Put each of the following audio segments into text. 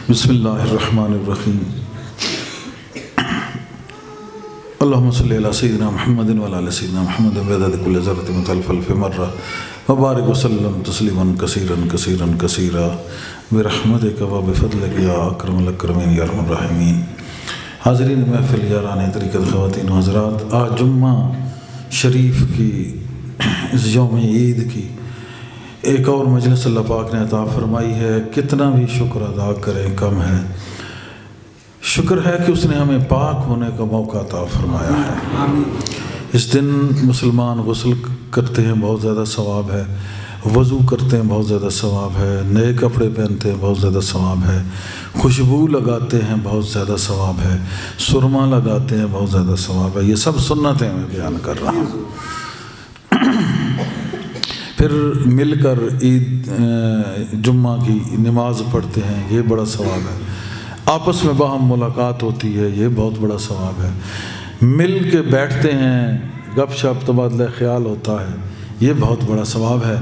بسم اللہ الرحمن الرحیم اللہم صلی علی سیدنا محمد وعلی آل سیدنا محمد بعدد کل ذرۃ متألف الف مرہ وبارک وسلم تسلیما کثیرا کثیرا کثیرا برحمتک وبفضلک یا اکرم الاکرمین یا ارحم الراحمین۔ حاضرین محفل یاران طریقت، خواتین و حضرات، آج جمعہ شریف کی اس یوم عید کی ایک اور مجلس اللہ پاک نے عطا فرمائی ہے۔ کتنا بھی شکر ادا کریں کم ہے۔ شکر ہے کہ اس نے ہمیں پاک ہونے کا موقع عطا فرمایا ہے۔ اس دن مسلمان غسل کرتے ہیں، بہت زیادہ ثواب ہے، وضو کرتے ہیں، بہت زیادہ ثواب ہے، نئے کپڑے پہنتے ہیں، بہت زیادہ ثواب ہے، خوشبو لگاتے ہیں، بہت زیادہ ثواب ہے، سرما لگاتے ہیں، بہت زیادہ ثواب ہے۔ یہ سب سنتیں میں بیان کر رہا ہوں۔ پھر مل کر عید جمعہ کی نماز پڑھتے ہیں، یہ بڑا ثواب ہے۔ آپس میں باہم ملاقات ہوتی ہے، یہ بہت بڑا ثواب ہے۔ مل کے بیٹھتے ہیں، گپ شپ تبادلہ خیال ہوتا ہے، یہ بہت بڑا ثواب ہے۔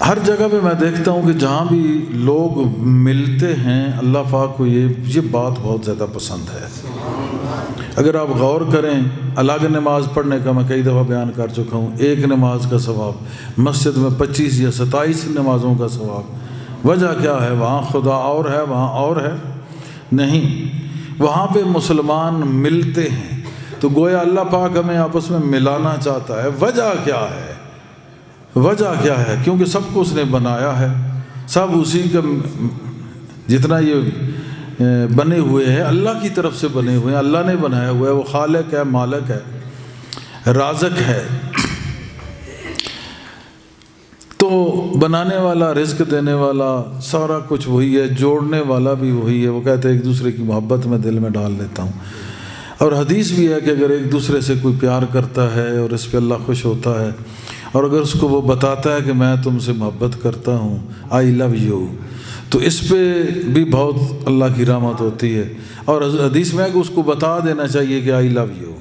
ہر جگہ پہ میں دیکھتا ہوں کہ جہاں بھی لوگ ملتے ہیں، اللہ پاک کو یہ بات بہت زیادہ پسند ہے۔ اگر آپ غور کریں، الگ نماز پڑھنے کا میں کئی دفعہ بیان کر چکا ہوں، ایک نماز کا ثواب، مسجد میں 25 یا 27 نمازوں کا ثواب۔ وجہ کیا ہے؟ وہاں خدا اور ہے، وہاں اور ہے نہیں، وہاں پہ مسلمان ملتے ہیں، تو گویا اللہ پاک ہمیں آپس میں ملانا چاہتا ہے۔ وجہ کیا ہے؟ وجہ کیا ہے؟ کیونکہ سب کو اس نے بنایا ہے، سب اسی کا، جتنا یہ بنے ہوئے ہیں اللہ کی طرف سے بنے ہوئے ہیں، اللہ نے بنایا ہوا ہے، وہ خالق ہے، مالک ہے، رازق ہے، تو بنانے والا، رزق دینے والا، سارا کچھ وہی ہے، جوڑنے والا بھی وہی ہے۔ وہ کہتے ہیں ایک دوسرے کی محبت میں دل میں ڈال لیتا ہوں، اور حدیث بھی ہے کہ اگر ایک دوسرے سے کوئی پیار کرتا ہے اور اس پہ اللہ خوش ہوتا ہے، اور اگر اس کو وہ بتاتا ہے کہ میں تم سے محبت کرتا ہوں، آئی لو یو، تو اس پہ بھی بہت اللہ کی رحمت ہوتی ہے۔ اور حدیث میں ہے کہ اس کو بتا دینا چاہیے کہ آئی لو یو۔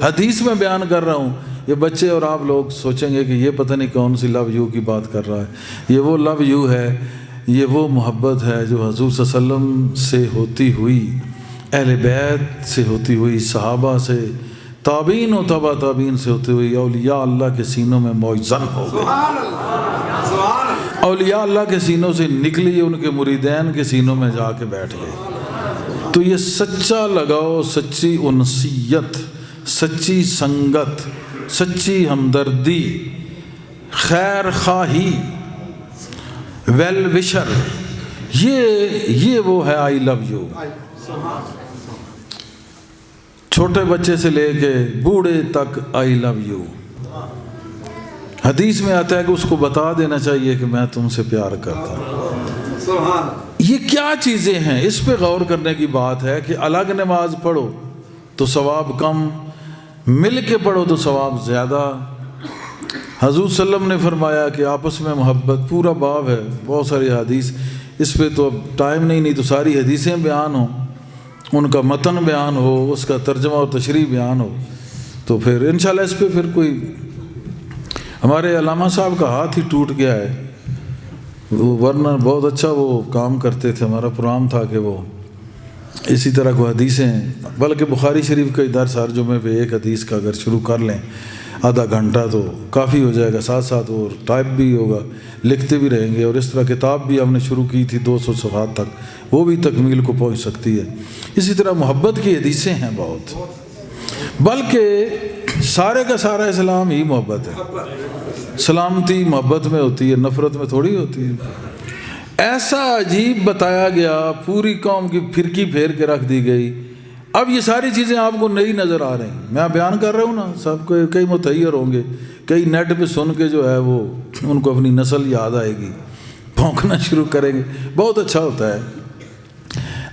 حدیث میں بیان کر رہا ہوں، یہ بچے اور آپ لوگ سوچیں گے کہ یہ پتہ نہیں کون سی لو یو کی بات کر رہا ہے۔ یہ وہ لو یو ہے، یہ وہ محبت ہے جو حضور صلی اللہ علیہ وسلم سے ہوتی ہوئی، اہل بیت سے ہوتی ہوئی، صحابہ سے، تابعین و تبع تابعین سے ہوتی ہوئی، اولیاء اللہ کے سینوں میں موزن ہو گئی۔ اولیاء اللہ کے سینوں سے نکلی، ان کے مریدین کے سینوں میں جا کے بیٹھ گئے۔ تو یہ سچا لگاؤ، سچی انسیت، سچی سنگت، سچی ہمدردی، خیر خواہی، ویل وشر، یہ وہ ہے آئی لو یو۔ چھوٹے بچے سے لے کے بوڑھے تک آئی لو یو۔ حدیث میں آتا ہے کہ اس کو بتا دینا چاہیے کہ میں تم سے پیار کرتا ہوں۔ یہ کیا چیزیں ہیں؟ اس پہ غور کرنے کی بات ہے کہ الگ نماز پڑھو تو ثواب کم، مل کے پڑھو تو ثواب زیادہ۔ حضور صلی اللہ علیہ وسلم نے فرمایا کہ آپس میں محبت، پورا باب ہے، بہت ساری حدیث، اس پہ تو اب ٹائم نہیں تو ساری حدیثیں بیان ہوں، ان کا متن بیان ہو، اس کا ترجمہ اور تشریح بیان ہو، تو پھر انشاءاللہ اس پہ پھر کوئی، ہمارے علامہ صاحب کا ہاتھ ہی ٹوٹ گیا ہے، ورنہ بہت اچھا وہ کام کرتے تھے۔ ہمارا پروگرام تھا کہ وہ اسی طرح کو حدیثیں، بلکہ بخاری شریف کا درس ہر جمعے پہ ایک حدیث کا اگر شروع کر لیں آدھا گھنٹہ تو کافی ہو جائے گا، ساتھ ساتھ وہ ٹائپ بھی ہوگا، لکھتے بھی رہیں گے، اور اس طرح کتاب بھی ہم نے شروع کی تھی 200 صفحات تک، وہ بھی تکمیل کو پہنچ سکتی ہے۔ اسی طرح محبت کی حدیثیں ہیں بہت، بلکہ سارے کا سارا اسلام ہی محبت ہے۔ سلامتی محبت میں ہوتی ہے، نفرت میں تھوڑی ہوتی ہے۔ ایسا عجیب بتایا گیا، پوری قوم کی پھرکی پھیر کے رکھ دی گئی۔ اب یہ ساری چیزیں آپ کو نئی نظر آ رہی ہیں، میں بیان کر رہا ہوں نا، سب کو کئی متحیر ہوں گے، کئی نیٹ پہ سن کے جو ہے وہ ان کو اپنی نسل یاد آئے گی، بھونکنا شروع کریں گے۔ بہت اچھا ہوتا ہے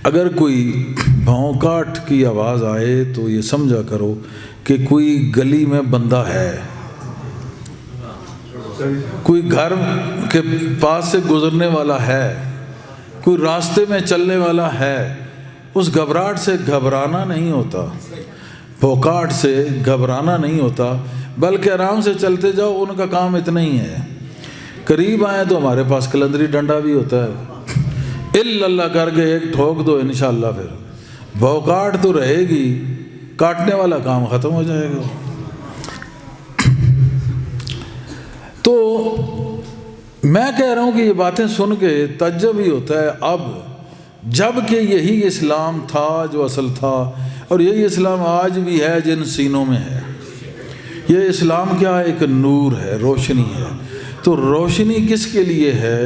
اگر کوئی بھونکاٹ کی آواز آئے تو یہ سمجھا کرو کہ کوئی گلی میں بندہ ہے، کوئی گھر کے پاس سے گزرنے والا ہے، کوئی راستے میں چلنے والا ہے۔ اس گھبراہٹ سے گھبرانا نہیں ہوتا، بھوکاٹ سے گھبرانا نہیں ہوتا، بلکہ آرام سے چلتے جاؤ، ان کا کام اتنا ہی ہے۔ قریب آئیں تو ہمارے پاس قلندری ڈنڈا بھی ہوتا ہے، اللہ کر کے ایک ٹھوک دو انشاءاللہ، پھر بھوکاٹ تو رہے گی، کاٹنے والا کام ختم ہو جائے گا۔ تو میں کہہ رہا ہوں کہ یہ باتیں سن کے تعجب ہی ہوتا ہے اب، جب کہ یہی اسلام تھا جو اصل تھا، اور یہی اسلام آج بھی ہے جن سینوں میں ہے۔ یہ اسلام کیا ہے؟ ایک نور ہے، روشنی ہے۔ تو روشنی کس کے لیے ہے؟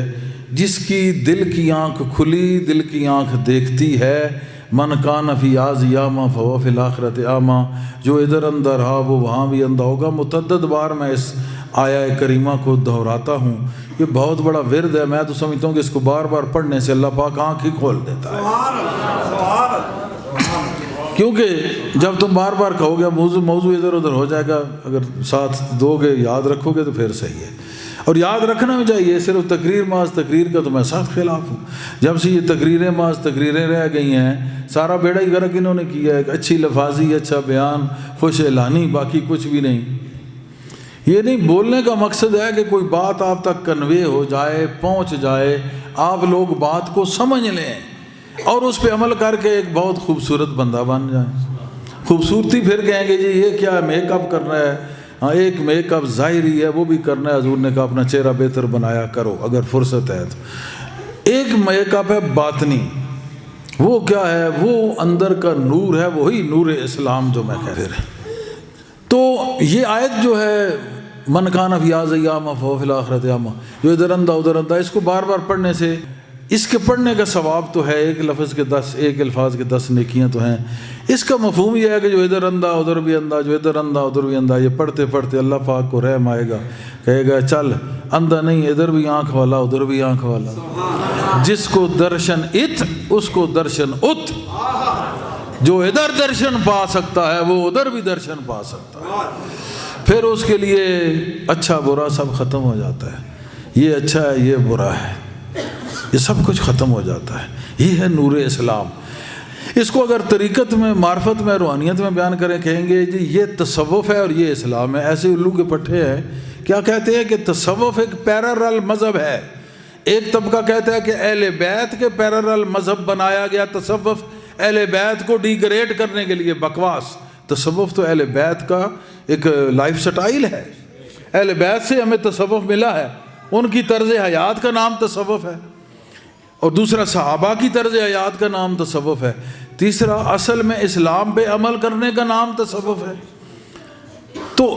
جس کی دل کی آنکھ کھلی، دل کی آنکھ دیکھتی ہے۔ من کان فی ہذہ اعمی فہو فی الآخرۃ اعمی، جو ادھر اندر رہا وہ وہاں بھی اندھا ہوگا۔ متعدد بار میں اس آیہ کریمہ کو دہراتا ہوں، یہ بہت بڑا ورد ہے۔ میں تو سمجھتا ہوں کہ اس کو بار بار پڑھنے سے اللہ پاک آنکھ ہی کھول دیتا ہے، کیونکہ جب تم بار بار کہو گے موضوع ادھر ادھر ہو جائے گا، اگر ساتھ دو گے یاد رکھو گے تو پھر صحیح ہے۔ اور یاد رکھنا بھی چاہیے، صرف تقریر محض تقریر کا تو میں سخت خلاف ہوں۔ جب سے یہ تقریریں محض تقریریں رہ گئی ہیں، سارا بیڑا ہی غرق انہوں نے کیا ہے۔ ایک اچھی لفاظی، اچھا بیان، خوش اعلانی، باقی کچھ بھی نہیں۔ یہ نہیں، بولنے کا مقصد ہے کہ کوئی بات آپ تک کنوے ہو جائے، پہنچ جائے، آپ لوگ بات کو سمجھ لیں اور اس پہ عمل کر کے ایک بہت خوبصورت بندہ بن جائیں۔ خوبصورتی پھر کہیں گے جی یہ کیا ہے، میک اپ کرنا ہے۔ ہاں، ایک میک اپ ظاہری ہے، وہ بھی کرنا ہے، حضور نے کہا اپنا چہرہ بہتر بنایا کرو اگر فرصت ہے تو۔ ایک میک اپ ہے باطنی، وہ کیا ہے؟ وہ اندر کا نور ہے، وہی نور اسلام جو میں کہہ رہا ہوں۔ تو یہ آیت جو ہے من کان فی ہذہ اعمی فہو فی الآخرۃ اعمی، جو ادھر اندھا ادھر اندھا، اس کو بار بار پڑھنے سے، اس کے پڑھنے کا ثواب تو ہے، ایک لفظ کے 10، ایک الفاظ کے 10 نیکیاں تو ہیں۔ اس کا مفہوم یہ ہے کہ جو ادھر اندھا ادھر بھی اندھا، جو ادھر اندھا ادھر بھی اندھا، یہ پڑھتے پڑھتے اللہ پاک کو رحم آئے گا، کہے گا چل اندھا نہیں، ادھر بھی آنکھ والا ادھر بھی آنکھ والا، جس کو درشن ات اس کو درشن ات، جو ادھر درشن پا سکتا ہے وہ ادھر بھی درشن پا سکتا ہے۔ پھر اس کے لیے اچھا برا سب ختم ہو جاتا ہے، یہ اچھا ہے یہ برا ہے، یہ سب کچھ ختم ہو جاتا ہے۔ یہ ہے نور اسلام۔ اس کو اگر طریقت میں، معرفت میں، روحانیت میں بیان کریں، کہیں گے جی یہ تصوف ہے اور یہ اسلام ہے۔ ایسے الو کے پٹھے ہیں، کیا کہتے ہیں کہ تصوف ایک پیرالل مذہب ہے۔ ایک طبقہ کہتا ہے کہ اہل بیت کے پیرالل مذہب بنایا گیا تصوف، اہل بیت کو ڈیگریڈ کرنے کے لیے، بکواس۔ تصوف تو اہل بیت کا ایک لائف سٹائل ہے، اہل بیت سے ہمیں تصوف ملا ہے، ان کی طرز حیات کا نام تصوف ہے، اور دوسرا صحابہ کی طرز حیات کا نام تصوف ہے، تیسرا اصل میں اسلام پہ عمل کرنے کا نام تصوف ہے۔ تو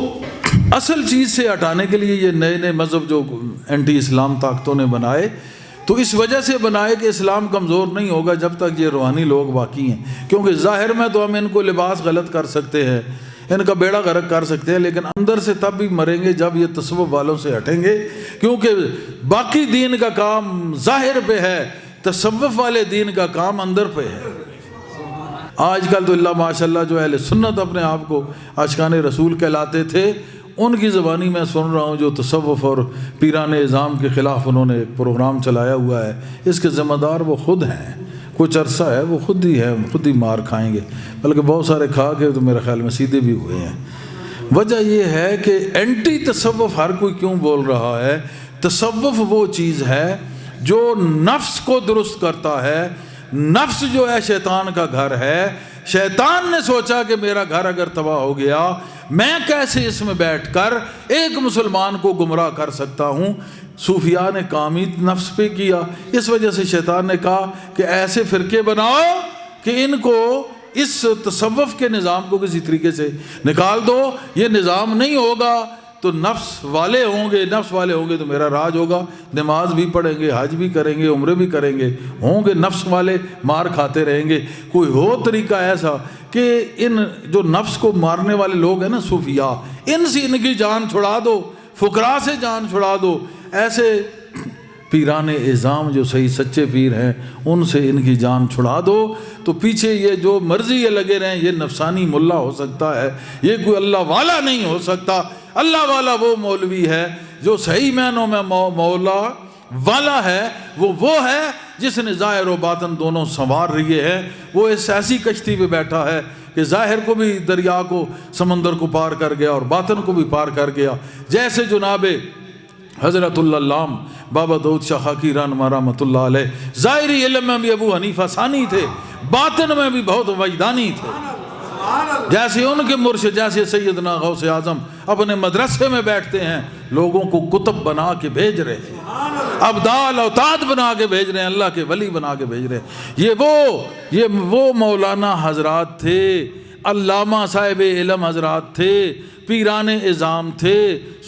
اصل چیز سے ہٹانے کے لیے یہ نئے نئے مذہب جو اینٹی اسلام طاقتوں نے بنائے، تو اس وجہ سے بنائے کہ اسلام کمزور نہیں ہوگا جب تک یہ روحانی لوگ باقی ہیں، کیونکہ ظاہر میں تو ہم ان کو لباس غلط کر سکتے ہیں، ان کا بیڑا غرق کر سکتے ہیں، لیکن اندر سے تب بھی مریں گے جب یہ تصوف والوں سے ہٹیں گے، کیونکہ باقی دین کا کام ظاہر پہ ہے، تصوف والے دین کا کام اندر پہ ہے۔ آج کل تو اللہ ماشاءاللہ جو اہل سنت اپنے آپ کو عاشقان رسول کہلاتے تھے، ان کی زبانی میں سن رہا ہوں جو تصوف اور پیران اعظام کے خلاف انہوں نے ایک پروگرام چلایا ہوا ہے، اس کے ذمہ دار وہ خود ہیں۔ کچھ عرصہ ہے وہ خود ہی ہے، خود ہی مار کھائیں گے، بلکہ بہت سارے کھا کے تو میرے خیال میں سیدھے بھی ہوئے ہیں۔ وجہ یہ ہے کہ اینٹی تصوف ہر کوئی کیوں بول رہا ہے؟ تصوف وہ چیز ہے جو نفس کو درست کرتا ہے۔ نفس جو ہے شیطان کا گھر ہے، شیطان نے سوچا کہ میرا گھر اگر تباہ ہو گیا، میں کیسے اس میں بیٹھ کر ایک مسلمان کو گمراہ کر سکتا ہوں۔ صوفیاء نے کام ہی نفس پہ کیا، اس وجہ سے شیطان نے کہا کہ ایسے فرقے بناؤ کہ ان کو اس تصوف کے نظام کو کسی طریقے سے نکال دو، یہ نظام نہیں ہوگا تو نفس والے ہوں گے، نفس والے ہوں گے تو میرا راج ہوگا، نماز بھی پڑھیں گے، حج بھی کریں گے، عمرے بھی کریں گے، ہوں گے نفس والے، مار کھاتے رہیں گے۔ کوئی ہو طریقہ ایسا کہ ان جو نفس کو مارنے والے لوگ ہیں نا صوفیاء، ان سے ان کی جان چھڑا دو، فقراء سے جان چھڑا دو۔ ایسے پیران اعظام جو صحیح سچے پیر ہیں ان سے ان کی جان چھڑا دو، تو پیچھے یہ جو مرضی یہ لگے رہیں، یہ نفسانی ملا ہو سکتا ہے، یہ کوئی اللہ والا نہیں ہو سکتا۔ اللہ والا وہ مولوی ہے جو صحیح معنوں میں مولا والا ہے، وہ ہے جس نے ظاہر و باطن دونوں سنوار رہے ہیں۔ وہ اس ایسی کشتی پہ بیٹھا ہے کہ ظاہر کو بھی دریا کو، سمندر کو پار کر گیا اور باطن کو بھی پار کر گیا۔ جیسے جناب حضرت اللہ بابا داؤد شاہ خاکی رہنما رحمۃ اللہ علیہ ظاہری علم میں بھی ابو حنیفہ ثانی تھے، باطن میں بھی بہت وجدانی تھے. جیسے ان کے مرشد جیسے سیدنا غوث اعظم اپنے مدرسے میں بیٹھتے ہیں، لوگوں کو کتب بنا کے بھیج رہے ہیں، ابدال اوتاد بنا کے بھیج رہے ہیں، اللہ کے ولی بنا کے بھیج رہے ہیں. یہ وہ مولانا حضرات تھے، علامہ صاحب علم حضرات تھے، پیران اعظام تھے،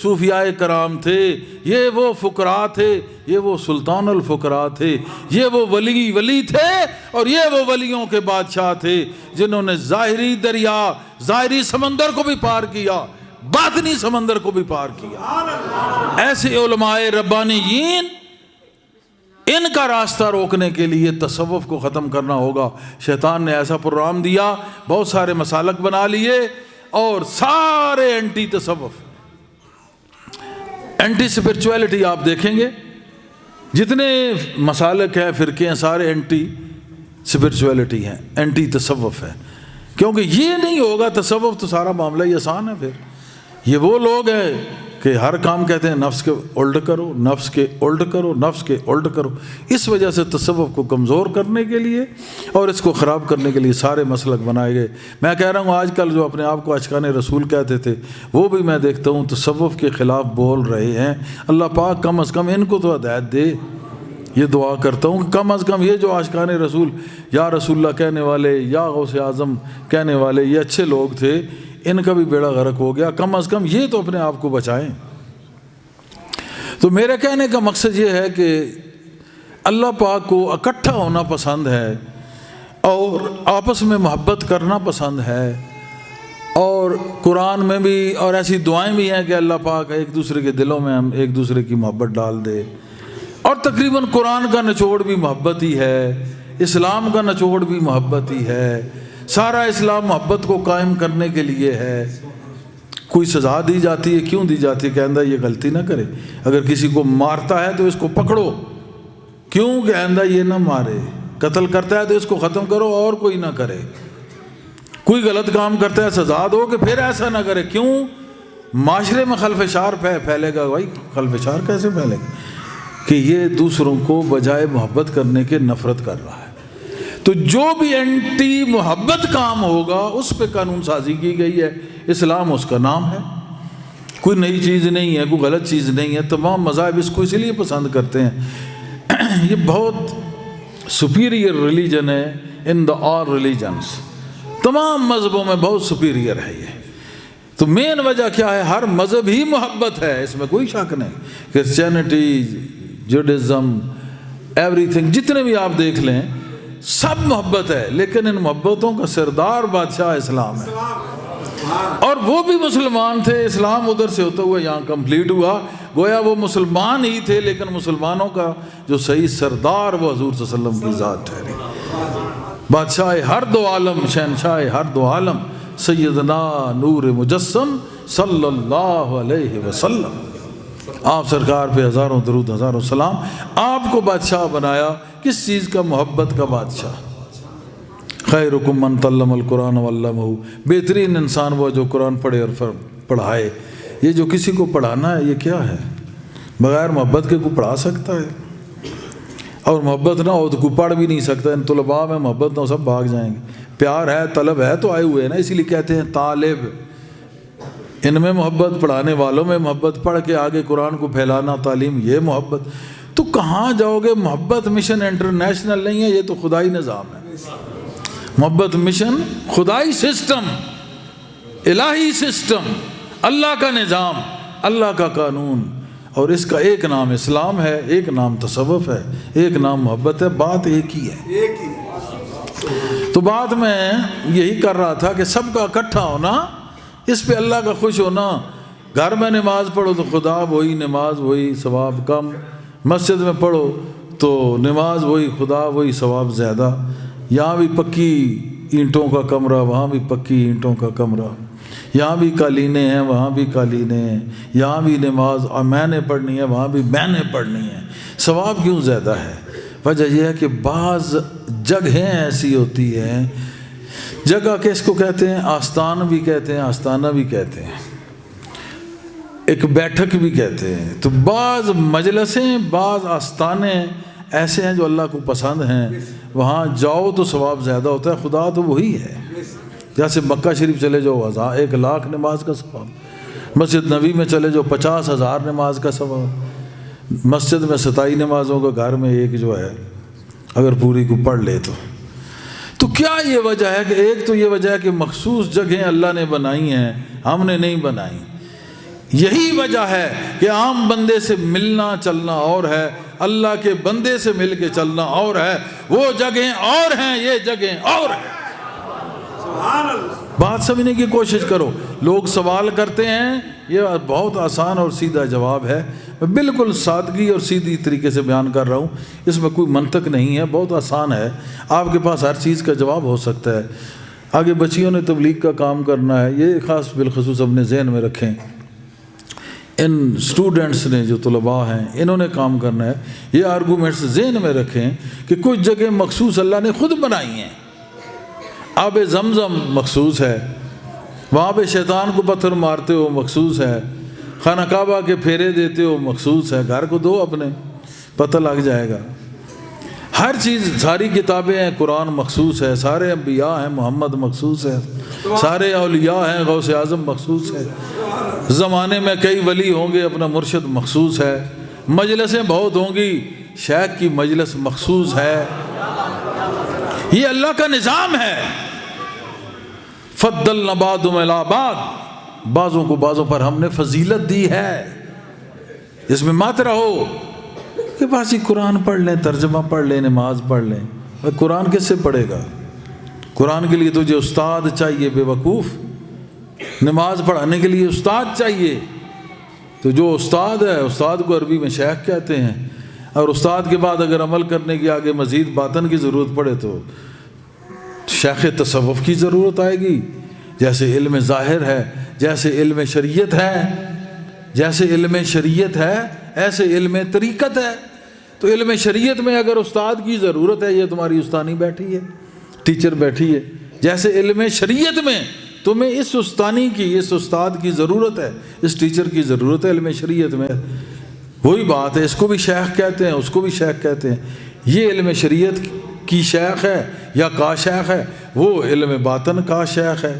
صوفیاء کرام تھے، یہ وہ فقراء تھے، یہ وہ سلطان الفقراء تھے، یہ وہ ولی تھے، اور یہ وہ ولیوں کے بادشاہ تھے جنہوں نے ظاہری دریا، ظاہری سمندر کو بھی پار کیا، باطنی سمندر کو بھی پار کیا. ایسے علماء ربانیین، ان کا راستہ روکنے کے لیے تصوف کو ختم کرنا ہوگا. شیطان نے ایسا پروگرام دیا، بہت سارے مسالک بنا لیے، اور سارے اینٹی تصوف، اینٹی سپرچویلٹی آپ دیکھیں گے، جتنے مسالک ہیں، فرقے ہیں، سارے اینٹی سپرچویلٹی ہیں، اینٹی تصوف ہے. کیونکہ یہ نہیں ہوگا تصوف تو سارا معاملہ ہی آسان ہے. پھر یہ وہ لوگ ہیں کہ ہر کام کہتے ہیں نفس کے الٹ کرو، نفس کے الٹ کرو، نفس کے الٹ کرو. اس وجہ سے تصوف کو کمزور کرنے کے لیے اور اس کو خراب کرنے کے لیے سارے مسلک بنائے گئے. میں کہہ رہا ہوں آج کل جو اپنے آپ کو عاشقان رسول کہتے تھے، وہ بھی میں دیکھتا ہوں تصوف کے خلاف بول رہے ہیں. اللہ پاک کم از کم ان کو تو ہدایت دے. یہ دعا کرتا ہوں کہ کم از کم یہ جو عاشقان رسول یا رسول اللہ کہنے والے یا غوث اعظم کہنے والے، یہ اچھے لوگ تھے، ان کا بھی بیڑا غرق ہو گیا. کم از کم یہ تو اپنے آپ کو بچائیں. تو میرے کہنے کا مقصد یہ ہے کہ اللہ پاک کو اکٹھا ہونا پسند ہے، اور آپس میں محبت کرنا پسند ہے، اور قرآن میں بھی اور ایسی دعائیں بھی ہیں کہ اللہ پاک ایک دوسرے کے دلوں میں ہم ایک دوسرے کی محبت ڈال دے. اور تقریباً قرآن کا نچوڑ بھی محبت ہی ہے، اسلام کا نچوڑ بھی محبت ہی ہے. سارا اسلام محبت کو قائم کرنے کے لیے ہے. کوئی سزا دی جاتی ہے، کیوں دی جاتی ہے؟ کہ آئندہ یہ غلطی نہ کرے. اگر کسی کو مارتا ہے تو اس کو پکڑو، کیوں؟ کہ آئندہ یہ نہ مارے. قتل کرتا ہے تو اس کو ختم کرو اور کوئی نہ کرے. کوئی غلط کام کرتا ہے سزا دو کہ پھر ایسا نہ کرے. کیوں؟ معاشرے میں خلفشار پھیلے گا. بھائی خلفشار کیسے پھیلے گا؟ کہ یہ دوسروں کو بجائے محبت کرنے کے نفرت کر رہا ہے. تو جو بھی اینٹی محبت کام ہوگا اس پہ قانون سازی کی گئی ہے. اسلام اس کا نام ہے، کوئی نئی چیز نہیں ہے، کوئی غلط چیز نہیں ہے. تمام مذاہب اس کو اسی لیے پسند کرتے ہیں. یہ بہت سپیریئر ریلیجن ہے ان دا آل ریلیجنس. تمام مذہبوں میں بہت سپیریئر ہے یہ. تو مین وجہ کیا ہے؟ ہر مذہب ہی محبت ہے، اس میں کوئی شک نہیں. کرسچینٹی، جوڈازم، ایوری تھنگ، جتنے بھی آپ دیکھ لیں سب محبت ہے. لیکن ان محبتوں کا سردار بادشاہ اسلام ہے، اور وہ بھی مسلمان تھے. اسلام ادھر سے ہوتا ہوا یہاں کمپلیٹ ہوا. گویا وہ مسلمان ہی تھے، لیکن مسلمانوں کا جو صحیح سردار وہ حضور صلی اللہ علیہ وسلم کی ذات ٹھہری. بادشاہ ہر دو عالم، شہنشاہ ہر دو عالم، سیدنا نور مجسم صلی اللہ علیہ وسلم. آپ سرکار پہ ہزاروں درود ہزاروں سلام. آپ کو بادشاہ بنایا کس چیز کا؟ محبت کا بادشاہ. خیرکم من تعلم القرآن وعلمہ. بہترین انسان وہ جو قرآن پڑھے اور پڑھائے. یہ جو کسی کو پڑھانا ہے یہ کیا ہے؟ بغیر محبت کے کوئی پڑھا سکتا ہے؟ اور محبت نہ ہو تو کوئی پڑھ بھی نہیں سکتا. ان طلباء میں محبت نہ ہو سب بھاگ جائیں گے. پیار ہے، طلب ہے تو آئے ہوئے ہیں نا، اسی لیے کہتے ہیں طالب. ان میں محبت، پڑھانے والوں میں محبت، پڑھ کے آگے قرآن کو پھیلانا، تعلیم، یہ محبت. تو کہاں جاؤ گے؟ محبت مشن انٹرنیشنل نہیں ہے، یہ تو خدائی نظام ہے. محبت مشن خدائی سسٹم، الہی سسٹم، اللہ کا نظام، اللہ کا قانون. اور اس کا ایک نام اسلام ہے، ایک نام تصوف ہے، ایک نام محبت ہے. بات ایک ہی ہے. تو بات میں یہی کر رہا تھا کہ سب کا اکٹھا ہونا، اس پہ اللہ کا خوش ہونا. گھر میں نماز پڑھو تو خدا وہی، نماز وہی، ثواب کم. مسجد میں پڑھو تو نماز وہی، خدا وہی، ثواب زیادہ. یہاں بھی پکی اینٹوں کا کمرہ، وہاں بھی پکی اینٹوں کا کمرہ. یہاں بھی قالینیں ہیں، وہاں بھی قالینیں ہیں. یہاں بھی نماز میں نے پڑھنی ہے، وہاں بھی میں نے پڑھنی ہے. ثواب کیوں زیادہ ہے؟ وجہ یہ ہے کہ بعض جگہیں ایسی ہوتی ہیں، جگہ کس کو کہتے ہیں؟ آستان بھی کہتے ہیں، آستانہ بھی کہتے ہیں. ایک بیٹھک بھی کہتے ہیں. تو بعض مجلسیں، بعض آستانے ایسے ہیں جو اللہ کو پسند ہیں، وہاں جاؤ تو ثواب زیادہ ہوتا ہے. خدا تو وہی ہے. جیسے مکہ شریف چلے جاؤ 1,00,000 نماز کا ثواب، مسجد نبی میں چلے جاؤ 50,000 نماز کا ثواب، مسجد میں 27 نمازوں کا گھر میں ایک جو ہے اگر پوری کو پڑھ لے تو کیا یہ وجہ ہے کہ ایک تو یہ وجہ ہے کہ مخصوص جگہیں اللہ نے بنائی ہیں، ہم نے نہیں بنائی. یہی وجہ ہے کہ عام بندے سے ملنا چلنا اور ہے، اللہ کے بندے سے مل کے چلنا اور ہے. وہ جگہیں اور ہیں، یہ جگہیں اور ہیں. بات سمجھنے کی کوشش کرو. لوگ سوال کرتے ہیں، یہ بہت آسان اور سیدھا جواب ہے. میں بالکل سادگی اور سیدھی طریقے سے بیان کر رہا ہوں، اس میں کوئی منطق نہیں ہے، بہت آسان ہے. آپ کے پاس ہر چیز کا جواب ہو سکتا ہے. آگے بچیوں نے تبلیغ کا کام کرنا ہے، یہ خاص بالخصوص اپنے ذہن میں رکھیں. ان اسٹوڈنٹس نے جو طلباء ہیں انہوں نے کام کرنا ہے. یہ آرگومنٹس ذہن میں رکھیں کہ کچھ جگہ مخصوص اللہ نے خود بنائی ہیں. آب زمزم مخصوص ہے، وہاں پہ شیطان کو پتھر مارتے ہو مخصوص ہے، خانہ کعبہ کے پھیرے دیتے ہو مخصوص ہے. گھر کو دو اپنے، پتہ لگ جائے گا. ہر چیز، ساری کتابیں ہیں، قرآن مخصوص ہے، سارے انبیاء ہیں، محمد مخصوص ہے، سارے اولیاء ہیں، غوث اعظم مخصوص ہے. زمانے میں کئی ولی ہوں گے، اپنا مرشد مخصوص ہے. مجلسیں بہت ہوں گی، شیخ کی مجلس مخصوص ہے. یہ اللہ کا نظام ہے. فضلنا بعضهم علی بعض، بعضوں کو بعضوں پر ہم نے فضیلت دی ہے. اس میں مت رہو کہ بس ہی قرآن پڑھ لیں، ترجمہ پڑھ لیں، نماز پڑھ لیں. قرآن کس سے پڑھے گا؟ قرآن کے لیے تجھے استاد چاہیے بے وقوف. نماز پڑھانے کے لیے استاد چاہیے. تو جو استاد ہے، استاد کو عربی میں شیخ کہتے ہیں. اور استاد کے بعد اگر عمل کرنے کی آگے مزید باطن کی ضرورت پڑے تو شیخ تصوف کی ضرورت آئے گی. جیسے علم ظاہر ہے، جیسے علم شریعت ہے، جیسے علم شریعت ہے ایسے علم طریقت ہے. تو علم شریعت میں اگر استاد کی ضرورت ہے، یہ تمہاری استانی بیٹھی ہے، ٹیچر بیٹھی ہے، جیسے علم شریعت میں تمہیں اس استانی کی، اس استاد کی ضرورت ہے، اس ٹیچر کی ضرورت ہے. علم شریعت میں وہی بات ہے. اس کو بھی شیخ کہتے ہیں، اس کو بھی شیخ کہتے ہیں. یہ علم شریعت کی شیخ ہے یا کا شیخ ہے، وہ علم باطن کا شیخ ہے.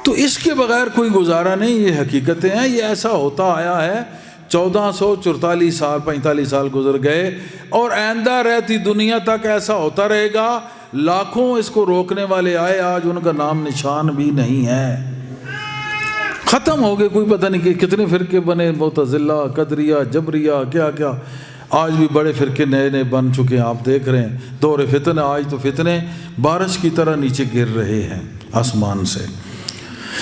تو اس کے بغیر کوئی گزارا نہیں. یہ حقیقتیں ہیں، یہ ایسا ہوتا آیا ہے. 1444 سال 45 سال گزر گئے اور آئندہ رہتی دنیا تک ایسا ہوتا رہے گا. لاکھوں اس کو روکنے والے آئے، آج ان کا نام نشان بھی نہیں ہے. ختم ہو گئے. کوئی پتہ نہیں کہ کتنے فرقے بنے، معتزلہ، قدریہ، جبریہ، کیا کیا. آج بھی بڑے فرقے نئے نئے بن چکے ہیں. آپ دیکھ رہے ہیں دور فتنہ. آج تو فتنے بارش کی طرح نیچے گر رہے ہیں آسمان سے.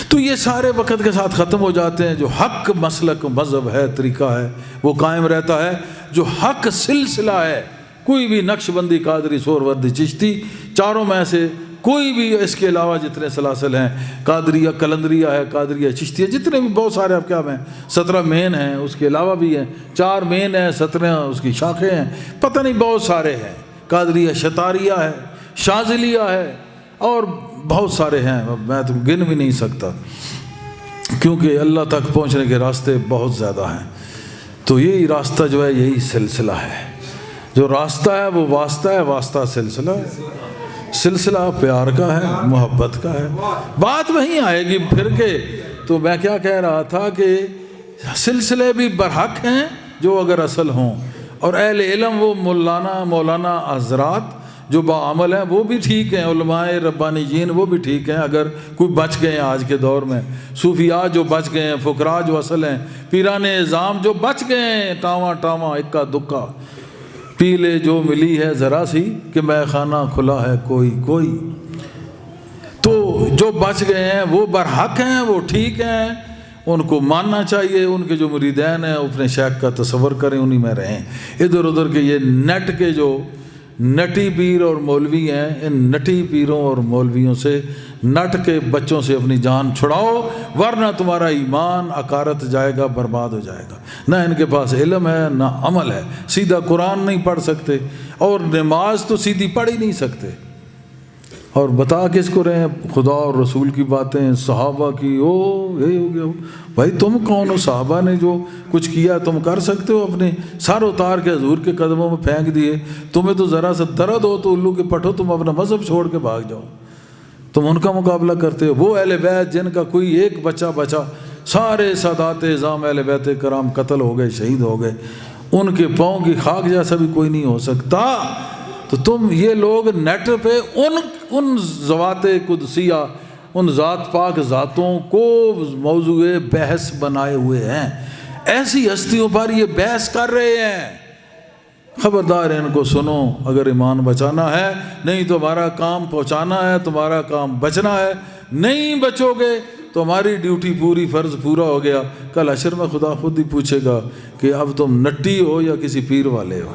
تو یہ سارے وقت کے ساتھ ختم ہو جاتے ہیں. جو حق مسلک مذہب ہے، طریقہ ہے، وہ قائم رہتا ہے. جو حق سلسلہ ہے، کوئی بھی نقش بندی، قادری، سہروردی، چشتی، چاروں میں سے کوئی بھی اس کے علاوہ جتنے سلاسل ہیں، قادریہ، قلندریہ ہے، قادریہ، چشتیہ، جتنے بھی بہت سارے اب کیا ہیں، 17 مین ہیں. اس کے علاوہ بھی ہیں 4 مین ہیں، 17 اس کی شاخیں ہیں، پتہ نہیں بہت سارے ہیں. قادریہ، شتاریہ ہے، شاذلیہ ہے، اور بہت سارے ہیں. میں تو گن بھی نہیں سکتا کیونکہ اللہ تک پہنچنے کے راستے بہت زیادہ ہیں. تو یہی راستہ جو ہے، یہی سلسلہ ہے. جو راستہ ہے وہ واسطہ ہے، واسطہ سلسلہ ہے. سلسلہ پیار کا ہے، محبت کا ہے. بات وہیں آئے گی پھر کے. تو میں کیا کہہ رہا تھا کہ سلسلے بھی برحق ہیں جو اگر اصل ہوں، اور اہل علم وہ مولانا حضرات جو باعمل ہیں وہ بھی ٹھیک ہیں. علماء ربانیین وہ بھی ٹھیک ہیں اگر کوئی بچ گئے ہیں آج کے دور میں. صوفیاء جو بچ گئے ہیں، فقراء جو اصل ہیں، پیران اعظام جو بچ گئے ہیں، ٹاواں ٹاواں اکا دکا، پی لے جو ملی ہے ذرا سی کہ میں خانہ کھلا ہے کوئی کوئی. تو جو بچ گئے ہیں وہ برحق ہیں، وہ ٹھیک ہیں، ان کو ماننا چاہیے. ان کے جو مریدین ہیں اپنے شیخ کا تصور کریں، انہی میں رہیں. ادھر ادھر کے یہ نیٹ کے جو نٹی پیر اور مولوی ہیں، ان نٹی پیروں اور مولویوں سے، نٹ کے بچوں سے اپنی جان چھڑاؤ، ورنہ تمہارا ایمان اکارت جائے گا، برباد ہو جائے گا. نہ ان کے پاس علم ہے نہ عمل ہے. سیدھا قرآن نہیں پڑھ سکتے اور نماز تو سیدھی پڑھ ہی نہیں سکتے. اور بتا کس کو رہے ہیں؟ خدا اور رسول کی باتیں، صحابہ کی، یہ ہو گیا۔ بھائی تم کون ہو؟ صحابہ نے جو کچھ کیا تم کر سکتے ہو؟ اپنے سر اتار کے حضور کے قدموں میں پھینک دیے۔ تمہیں تو ذرا سا درد ہو تو الو کے پٹھو، تم اپنا مذہب چھوڑ کے بھاگ جاؤ، تم ان کا مقابلہ کرتے ہو۔ وہ اہل بیت جن کا کوئی ایک بچہ بچا، سارے سادات اعظام اہل بیت کرام قتل ہو گئے، شہید ہو گئے، ان کے پاؤں کی خاک جیسا بھی کوئی نہیں ہو سکتا۔ تو تم یہ لوگ نیٹ پہ ان ذوات قدسیہ، ان ذات پاک ذاتوں کو موضوع بحث بنائے ہوئے ہیں، ایسی ہستیوں پر یہ بحث کر رہے ہیں۔ خبردار ان کو سنو، اگر ایمان بچانا ہے، نہیں تو ہمارا کام پہنچانا ہے، تمہارا کام بچنا ہے۔ نہیں بچو گے تو ہماری ڈیوٹی پوری، فرض پورا ہو گیا۔ کل حشر میں خدا خود ہی پوچھے گا کہ اب تم نٹی ہو یا کسی پیر والے ہو؟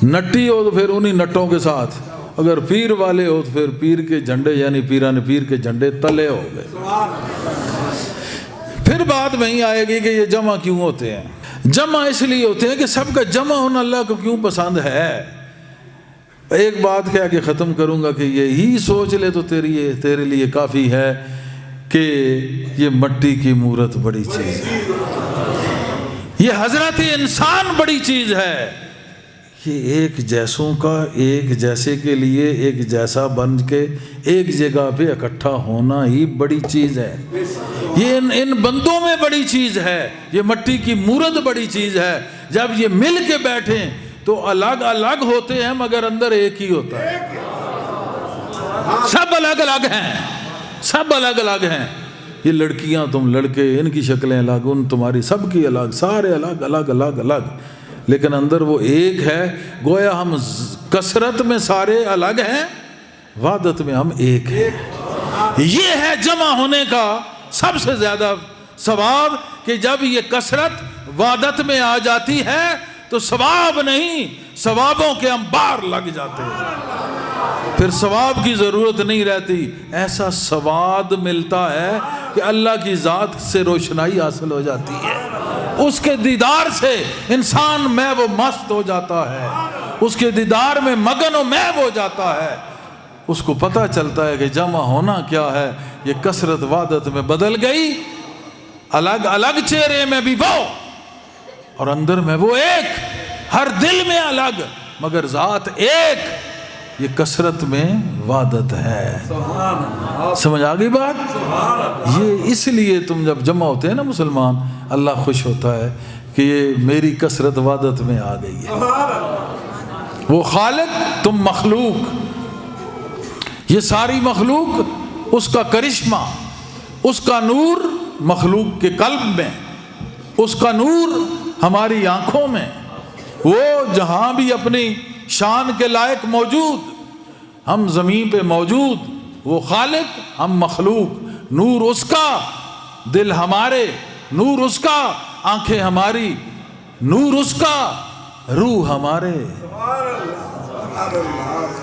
نٹی ہو تو پھر انہی نٹوں کے ساتھ، اگر پیر والے ہو تو پھر پیر کے جھنڈے، یعنی پیران پیر کے جھنڈے تلے ہو گئے۔ پھر بات وہیں آئے گی کہ یہ جمع کیوں ہوتے ہیں؟ جمع اس لیے ہوتے ہیں کہ سب کا جمع ہونا اللہ کو کیوں پسند ہے۔ ایک بات کہہ کے ختم کروں گا کہ یہی سوچ لے تو تیرے لیے کافی ہے کہ یہ مٹی کی مورت بڑی چیز ہے، یہ حضرت انسان بڑی چیز ہے، یہ ایک جیسوں کا ایک جیسے کے لیے ایک جیسا بن کے ایک جگہ پہ اکٹھا ہونا ہی بڑی چیز ہے۔ یہ ان بندوں میں بڑی چیز ہے، یہ مٹی کی مورت بڑی چیز ہے۔ جب یہ مل کے بیٹھیں تو الگ الگ ہوتے ہیں مگر اندر ایک ہی ہوتا ہے۔ سب الگ الگ ہیں، سب الگ الگ ہیں۔ یہ لڑکیاں، تم لڑکے، ان کی شکلیں الگ، ان تمہاری سب کی الگ، سارے الگ الگ الگ الگ، لیکن اندر وہ ایک ہے۔ گویا ہم کثرت میں سارے الگ ہیں، وحدت میں ہم ایک ہیں۔ یہ ہے جمع ہونے کا سب سے زیادہ ثواب، کہ جب یہ کثرت وحدت میں آ جاتی ہے تو ثواب نہیں، ثوابوں کے انبار لگ جاتے ہیں، پھر ثواب کی ضرورت نہیں رہتی۔ ایسا سواد ملتا ہے کہ اللہ کی ذات سے روشنائی حاصل ہو جاتی ہے، اس کے دیدار سے انسان محو و مست ہو جاتا ہے، اس کے دیدار میں مگن و محو ہو جاتا ہے۔ اس کو پتہ چلتا ہے کہ جمع ہونا کیا ہے۔ یہ کثرت وحدت میں بدل گئی، الگ الگ چہرے میں بھی وہ اور اندر میں وہ ایک، ہر دل میں الگ مگر ذات ایک۔ یہ کثرت میں وحدت ہے۔ سمجھ آ گئی بات؟ یہ اس لیے تم جب جمع ہوتے ہیں نا مسلمان، اللہ خوش ہوتا ہے کہ یہ میری کثرت وحدت میں آ گئی ہے۔ وہ خالق، تم مخلوق، یہ ساری مخلوق، اس کا کرشمہ، اس کا نور مخلوق کے قلب میں، اس کا نور ہماری آنکھوں میں، وہ جہاں بھی اپنی شان کے لائق موجود، ہم زمین پہ موجود، وہ خالق، ہم مخلوق، نور اس کا، دل ہمارے، نور اس کا، آنکھیں ہماری، نور اس کا، روح ہمارے،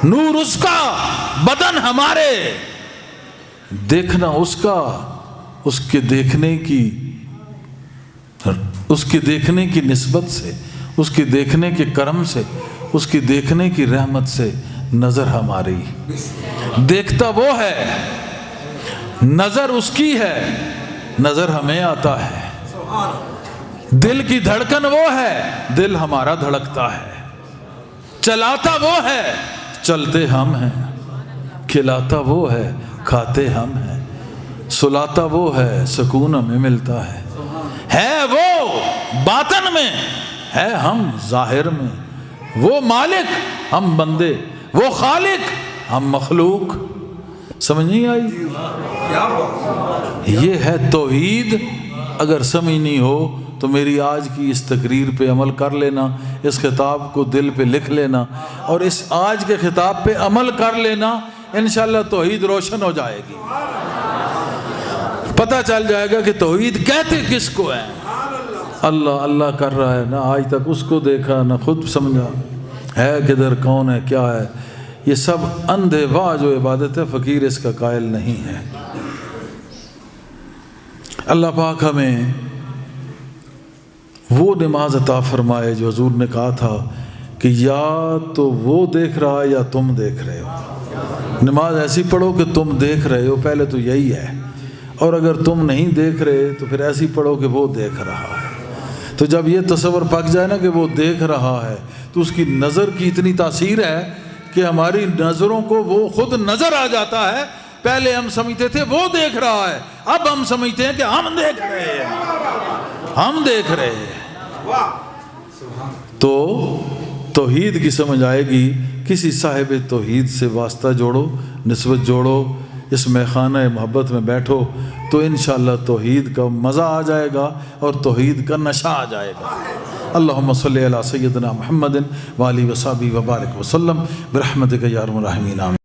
نور اس کا، بدن ہمارے، دیکھنا اس کا، اس کے دیکھنے کی نسبت سے، اس کے دیکھنے کے کرم سے، اس کی دیکھنے کی رحمت سے نظر ہماری، دیکھتا وہ ہے، نظر اس کی ہے، نظر ہمیں آتا ہے، دل کی دھڑکن وہ ہے، دل ہمارا دھڑکتا ہے، چلاتا وہ ہے، چلتے ہم ہیں، کھلاتا وہ ہے، کھاتے ہم ہیں، سلاتا وہ ہے، سکون ہمیں ملتا ہے وہ باطن میں، ہے ہم ظاہر میں، وہ مالک، ہم بندے، وہ خالق، ہم مخلوق۔ سمجھ نہیں آئی؟ یہ ہے توحید۔ اگر سمجھنی ہو تو میری آج کی اس تقریر پہ عمل کر لینا، اس خطاب کو دل پہ لکھ لینا اور اس آج کے خطاب پہ عمل کر لینا، انشاءاللہ توحید روشن ہو جائے گی، پتہ چل جائے گا کہ توحید کہتے کس کو ہے۔ اللہ اللہ کر رہا ہے، نہ آج تک اس کو دیکھا، نہ خود سمجھا ہے کدھر، کون ہے، کیا ہے۔ یہ سب اندھے واہ جو عبادت ہے، فقیر اس کا قائل نہیں ہے۔ اللہ پاک ہمیں وہ نماز عطا فرمائے جو حضور نے کہا تھا کہ یا تو وہ دیکھ رہا ہے یا تم دیکھ رہے ہو۔ نماز ایسی پڑھو کہ تم دیکھ رہے ہو، پہلے تو یہی ہے، اور اگر تم نہیں دیکھ رہے تو پھر ایسی پڑھو کہ وہ دیکھ رہا ہے۔ تو جب یہ تصور پک جائے نا کہ وہ دیکھ رہا ہے، تو اس کی نظر کی اتنی تاثیر ہے کہ ہماری نظروں کو وہ خود نظر آ جاتا ہے۔ پہلے ہم سمجھتے تھے وہ دیکھ رہا ہے، اب ہم سمجھتے ہیں کہ ہم دیکھ رہے ہیں، ہم دیکھ رہے ہیں۔ تو توحید کی سمجھ آئے گی، کسی صاحب توحید سے واسطہ جوڑو، نسبت جوڑو، اس میخانہ محبت میں بیٹھو، تو انشاءاللہ توحید کا مزہ آ جائے گا اور توحید کا نشہ آ جائے گا۔ اللہم صلی علی سیدنا محمد وآلہ وصحبہ وبارک وسلم برحمتک یا ارحم الراحمین۔